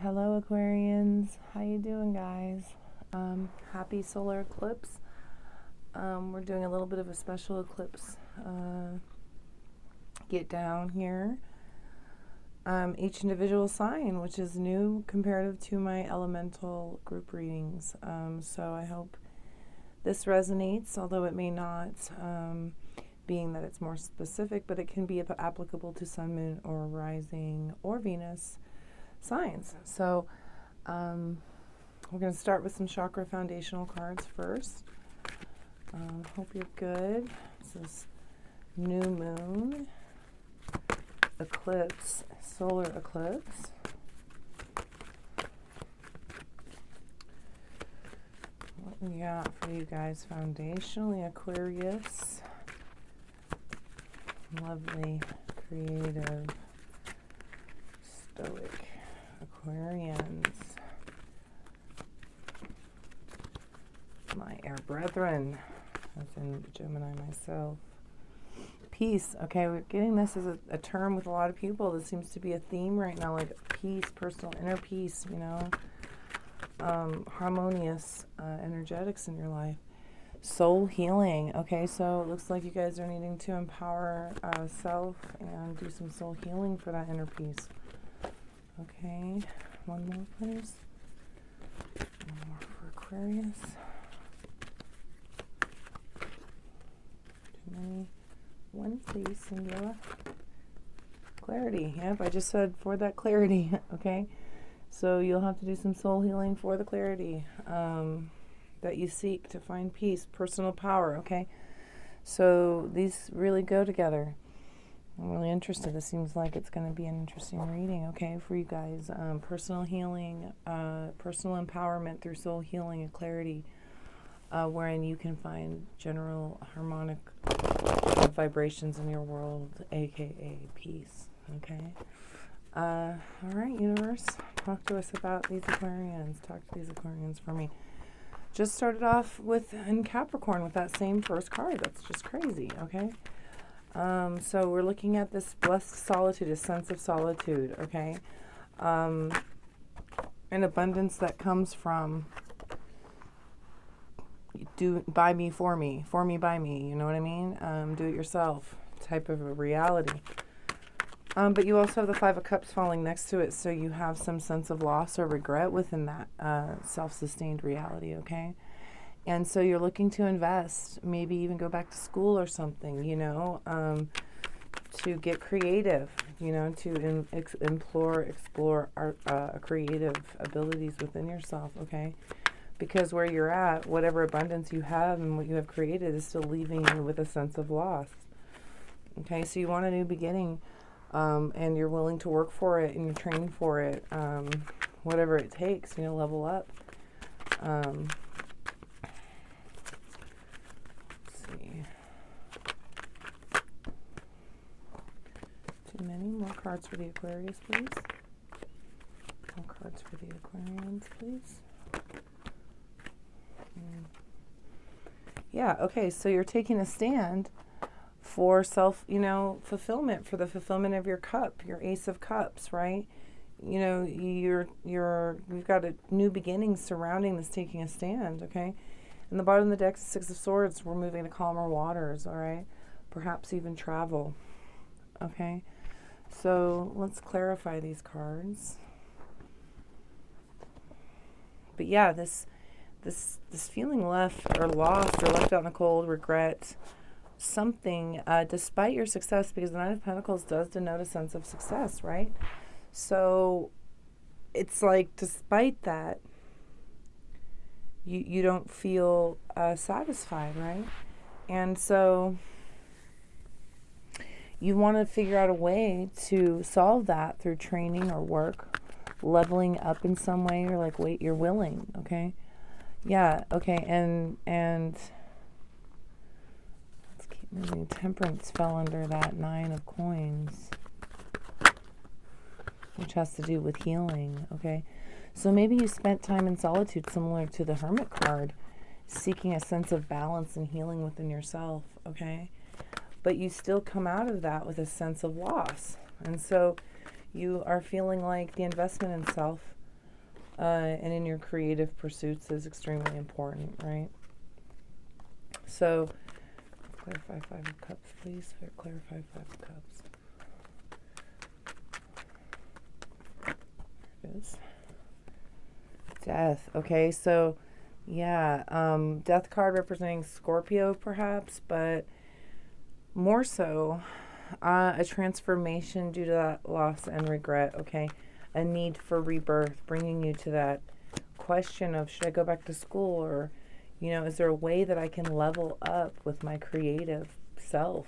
Hello Aquarians, how you doing guys? Happy solar eclipse. We're doing a little bit of a special eclipse get down here. Each individual sign, which is new comparative to my elemental group readings. So I hope this resonates, although it may not, being that it's more specific, but it can be applicable to sun, moon, or rising, or Venus signs. So we're going to start with some chakra foundational cards first. Hope you're good. This is new moon, eclipse, solar eclipse. What we got for you guys foundationally? Aquarius. Lovely, creative, stoic Aquarians. My air brethren, as in Gemini myself. Peace. Okay, we're getting this as a term with a lot of people. This seems to be a theme right now, like peace, personal inner peace, you know, harmonious energetics in your life. Soul healing. Okay, so it looks like you guys are needing to empower self and do some soul healing for that inner peace. Okay, one more please. One more for Aquarius. Too many. One please, singular. Clarity. Yep, I just said for that clarity. Okay, so you'll have to do some soul healing for the clarity that you seek to find peace, personal power. Okay, so these really go together. I'm really interested. This seems like it's going to be an interesting reading, okay, for you guys. Personal healing, personal empowerment through soul healing and clarity, wherein you can find general harmonic vibrations in your world, aka peace, okay? All right, universe, talk to us about these Aquarians. Talk to these Aquarians for me. Just started off with in Capricorn with that same first card. That's just crazy, okay? So we're looking at this blessed solitude, a sense of solitude, okay? An abundance that comes from do by me, for me, by me, you know what I mean? Do it yourself type of a reality. But you also have the Five of Cups falling next to it, so you have some sense of loss or regret within that self-sustained reality, okay? And so you're looking to invest, maybe even go back to school or something, you know, to get creative, you know, to explore art, creative abilities within yourself, okay? Because where you're at, whatever abundance you have and what you have created is still leaving you with a sense of loss, okay? So you want a new beginning, and you're willing to work for it and you're training for it, whatever it takes, you know, level up. Many more cards for the Aquarius, please. More cards for the Aquarians, please. Yeah, okay, so you're taking a stand for self, you know, fulfillment, for the fulfillment of your cup, your Ace of Cups, right? You know, you've got a new beginning surrounding this taking a stand, okay? And the bottom of the deck is Six of Swords. We're moving to calmer waters, all right? Perhaps even travel, okay? So let's clarify these cards. But yeah, this feeling left or lost or left out in the cold, regret, something, despite your success, because the Nine of Pentacles does denote a sense of success, right? So it's like despite that, you don't feel satisfied, right? And so you want to figure out a way to solve that through training or work, leveling up in some way. You're like, wait, you're willing, okay? Yeah, okay, and let's keep moving. Temperance fell under that Nine of Coins, which has to do with healing, okay? So maybe you spent time in solitude, similar to the Hermit card, seeking a sense of balance and healing within yourself, okay? But you still come out of that with a sense of loss. And so you are feeling like the investment in self and in your creative pursuits is extremely important, right? So, clarify Five of Cups, please. Clarify Five of Cups. There it is. Death. Okay, so yeah, death card representing Scorpio perhaps, but more so a transformation due to that loss and regret, okay? A need for rebirth, bringing you to that question of, should I go back to school, or, you know, is there a way that I can level up with my creative self,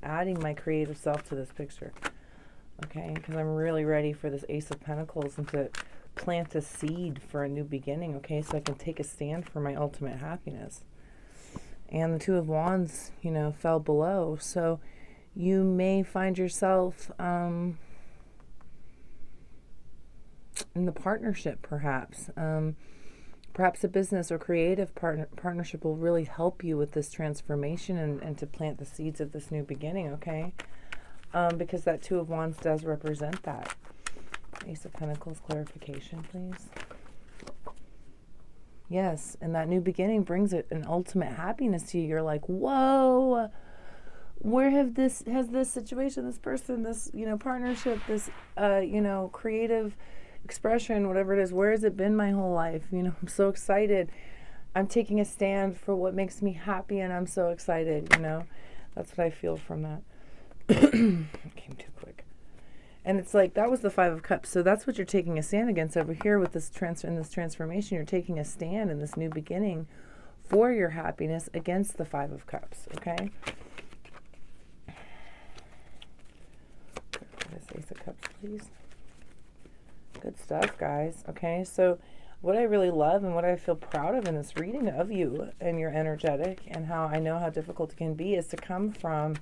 adding my creative self to this picture, okay? Because I'm really ready for this Ace of Pentacles and to plant a seed for a new beginning, okay? So I can take a stand for my ultimate happiness. And the Two of Wands, you know, fell below. So you may find yourself in the partnership, perhaps. Perhaps a business or creative partnership will really help you with this transformation and to plant the seeds of this new beginning, okay? Because that Two of Wands does represent that. Ace of Pentacles, clarification, please. Yes, and that new beginning brings it an ultimate happiness to you. You're like, whoa, where has this situation, this person, this, you know, partnership, this, you know, creative expression, whatever it is, where has it been my whole life? You know, I'm so excited. I'm taking a stand for what makes me happy, and I'm so excited, you know. That's what I feel from that. It came too quick. And it's like, that was the Five of Cups. So that's what you're taking a stand against over here with this transformation. You're taking a stand in this new beginning for your happiness against the Five of Cups, okay? This Ace of Cups, please. Good stuff, guys. Okay, so what I really love and what I feel proud of in this reading of you and your energetic, and how I know how difficult it can be, is to come from,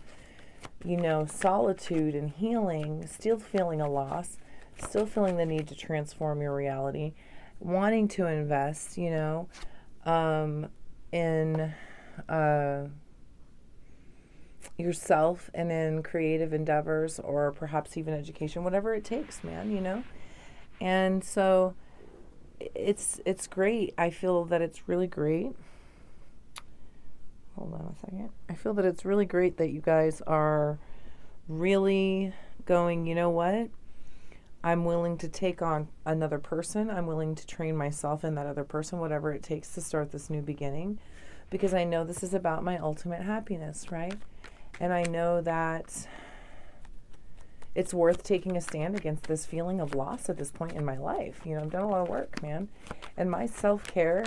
you know, solitude and healing, still feeling a loss, still feeling the need to transform your reality, wanting to invest, you know, in yourself and in creative endeavors, or perhaps even education, whatever it takes, man, you know. And so it's great. I feel that it's really great. Hold on a second. I feel that it's really great that you guys are really going, you know what? I'm willing to take on another person. I'm willing to train myself in that other person, whatever it takes to start this new beginning, because I know this is about my ultimate happiness, right? And I know that it's worth taking a stand against this feeling of loss at this point in my life. You know, I've done a lot of work, man. And my self-care,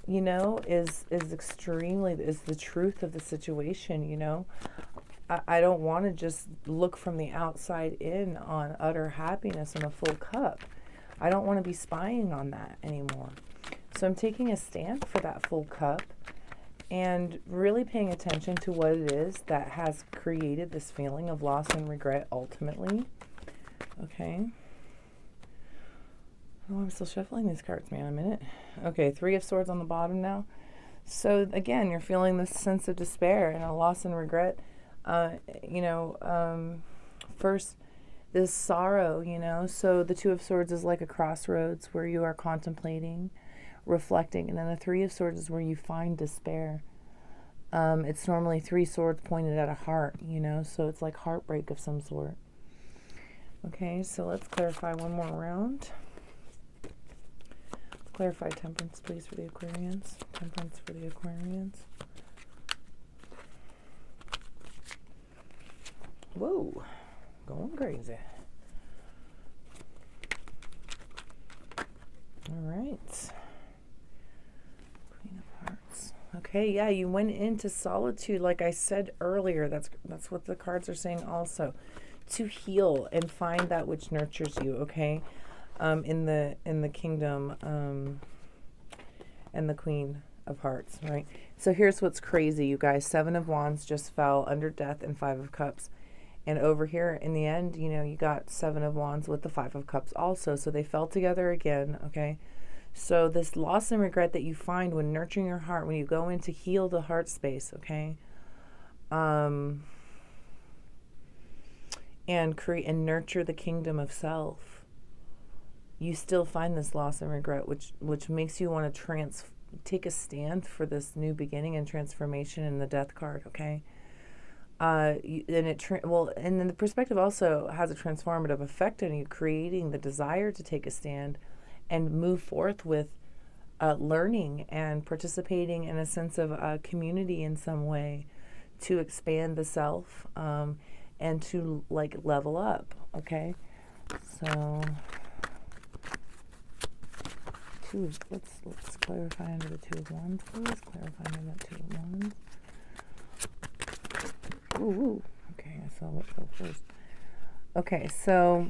you know, is the truth of the situation, you know. I don't want to just look from the outside in on utter happiness and a full cup. I don't want to be spying on that anymore. So I'm taking a stand for that full cup and really paying attention to what it is that has created this feeling of loss and regret ultimately. Okay. Oh, I'm still shuffling these cards, man. A minute. Okay, Three of Swords on the bottom now. So again, you're feeling this sense of despair and a loss and regret. You know, first, this sorrow, you know. So the Two of Swords is like a crossroads where you are contemplating, reflecting. And then the Three of Swords is where you find despair. It's normally three swords pointed at a heart, you know. So it's like heartbreak of some sort. Okay, so let's clarify one more round. Clarify Temperance, please, for the Aquarians. Temperance for the Aquarians. Whoa, going crazy. All right. Queen of Hearts. Okay, yeah, you went into solitude, like I said earlier. That's what the cards are saying also. To heal and find that which nurtures you, okay? In the Kingdom and the Queen of Hearts, right? So here's what's crazy, you guys. Seven of Wands just fell under Death and Five of Cups. And over here, in the end, you know, you got Seven of Wands with the Five of Cups also. So they fell together again, okay? So this loss and regret that you find when nurturing your heart, when you go in to heal the heart space, okay? And create and nurture the kingdom of self. you still find this loss and regret, which makes you want to take a stand for this new beginning and transformation in the death card, okay? And then the perspective also has a transformative effect on you, creating the desire to take a stand and move forth with learning and participating in a sense of community in some way to expand the self and to like level up, okay? So let's clarify under the Two of Wands, please. Clarify under that Two of Wands. Ooh, okay, so let's go first. Okay, so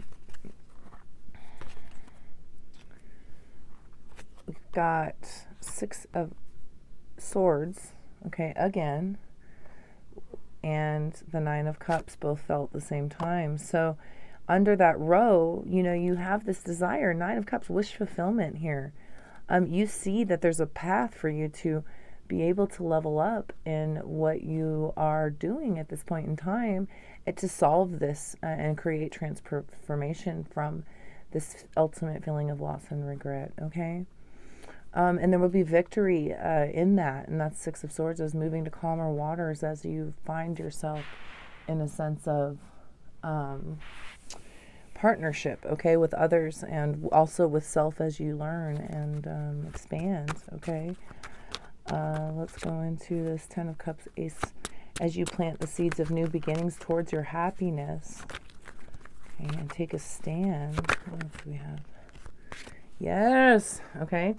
we've got Six of Swords, okay, again, and the Nine of Cups both felt at the same time. So under that row, you have this desire, Nine of Cups, wish fulfillment here. You see that there's a path for you to be able to level up in what you are doing at this point in time and to solve this and create transformation from this ultimate feeling of loss and regret, okay? And there will be victory in that, and that's Six of Swords, as moving to calmer waters as you find yourself in a sense of partnership, okay, with others, and also with self as you learn and expand, okay? Let's go into this Ten of Cups, Ace, as you plant the seeds of new beginnings towards your happiness, okay, and take a stand. What else do we have? Yes, okay.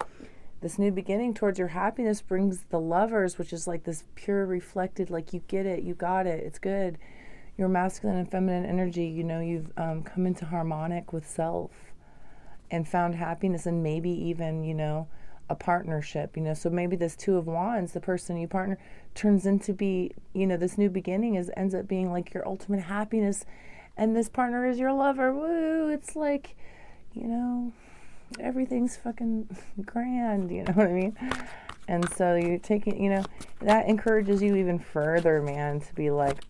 This new beginning towards your happiness brings the Lovers, which is like this pure reflected, like you get it, you got it, it's good. Your masculine and feminine energy, you've come into harmonic with self and found happiness, and maybe even, a partnership, so maybe this Two of Wands, the person you partner, turns into be, this new beginning ends up being like your ultimate happiness, and this partner is your lover. Woo! It's like, everything's fucking grand, you know what I mean? And so you're taking, that encourages you even further, man, to be like,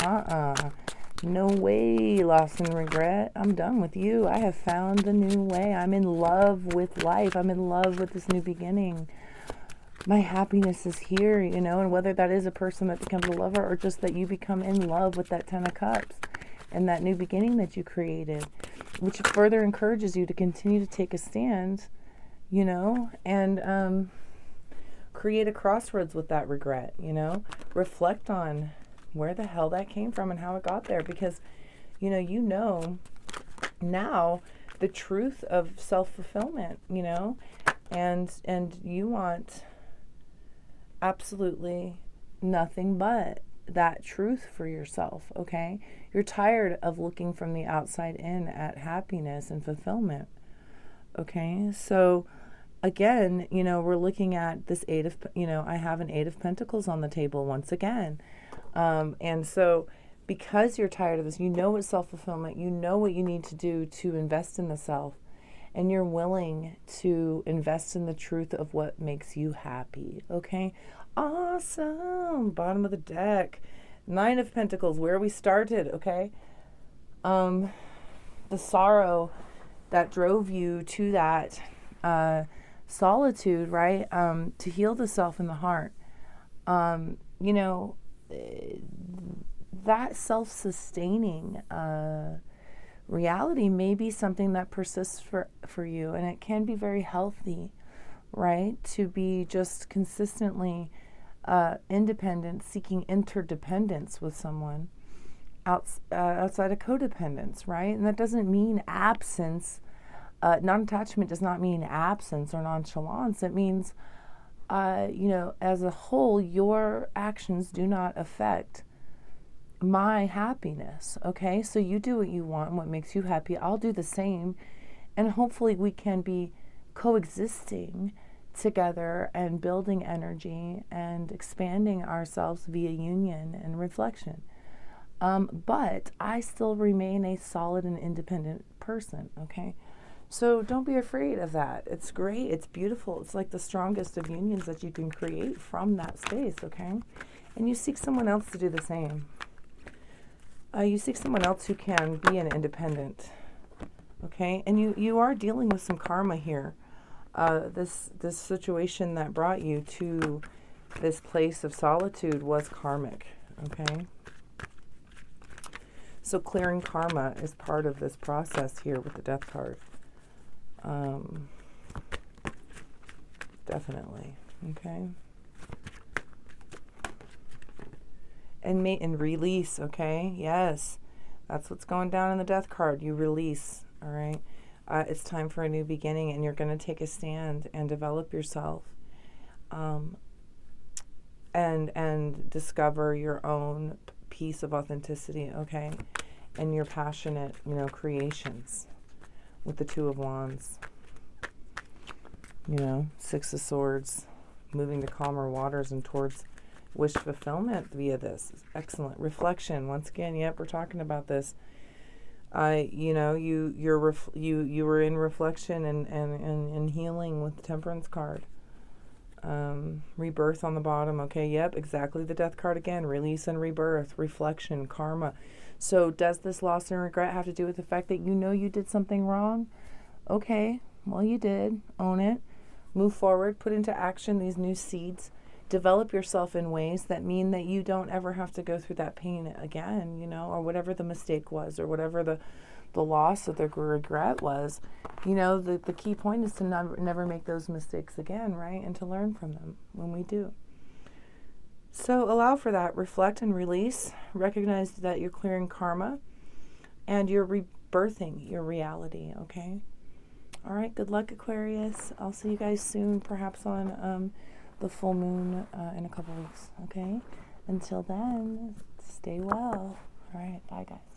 no way, loss and regret. I'm done with you. I have found the new way. I'm in love with life. I'm in love with this new beginning. My happiness is here, and whether that is a person that becomes a lover or just that you become in love with that Ten of Cups and that new beginning that you created, which further encourages you to continue to take a stand, and create a crossroads with that regret, reflect on where the hell that came from and how it got there, because now the truth of self-fulfillment, and you want absolutely nothing but that truth for yourself, okay? You're tired of looking from the outside in at happiness and fulfillment, okay? So again, we're looking at this I have an Eight of Pentacles on the table once again. And so because you're tired of this, it's self-fulfillment, what you need to do to invest in the self, and you're willing to invest in the truth of what makes you happy, okay? Awesome. Bottom of the deck, Nine of Pentacles, where we started, okay? The sorrow that drove you to that solitude, right? To heal the self and the heart. That self-sustaining reality may be something that persists for you, and it can be very healthy, right? To be just consistently independent, seeking interdependence with someone outside of codependence, right? And that doesn't mean absence. Non-attachment does not mean absence or nonchalance. It means, as a whole, your actions do not affect my happiness, okay? So you do what you want and what makes you happy. I'll do the same. And hopefully we can be coexisting together and building energy and expanding ourselves via union and reflection. But I still remain a solid and independent person, okay? So don't be afraid of that. It's great. It's beautiful. It's like the strongest of unions that you can create from that space, okay? And you seek someone else to do the same. You seek someone else who can be an independent Okay, and you are dealing with some karma here. This situation that brought you to this place of solitude was karmic. Okay, so clearing karma is part of this process here with the Death card. Definitely. Okay. And release. Okay. Yes, that's what's going down in the Death card. You release. All right. It's time for a new beginning, and you're going to take a stand and develop yourself, and discover your own piece of authenticity. Okay, and your passionate, creations with the Two of Wands. Six of Swords, moving to calmer waters and towards wish fulfillment via this. Excellent. Reflection. Once again, yep, we're talking about this. You were in reflection and healing with the Temperance card. Rebirth on the bottom. Okay, yep, exactly. The Death card again. Release and rebirth, reflection, karma. So does this loss and regret have to do with the fact that you did something wrong? Okay, well, you did. Own it. Move forward. Put into action these new seeds. Develop yourself in ways that mean that you don't ever have to go through that pain again, or whatever the mistake was, or whatever the loss or the regret was. The key point is to never make those mistakes again, right? And to learn from them when we do. So allow for that. Reflect and release. Recognize that you're clearing karma and you're rebirthing your reality, okay? All right, good luck, Aquarius. I'll see you guys soon, perhaps on the full moon in a couple weeks, okay? Until then, stay well. All right, bye, guys.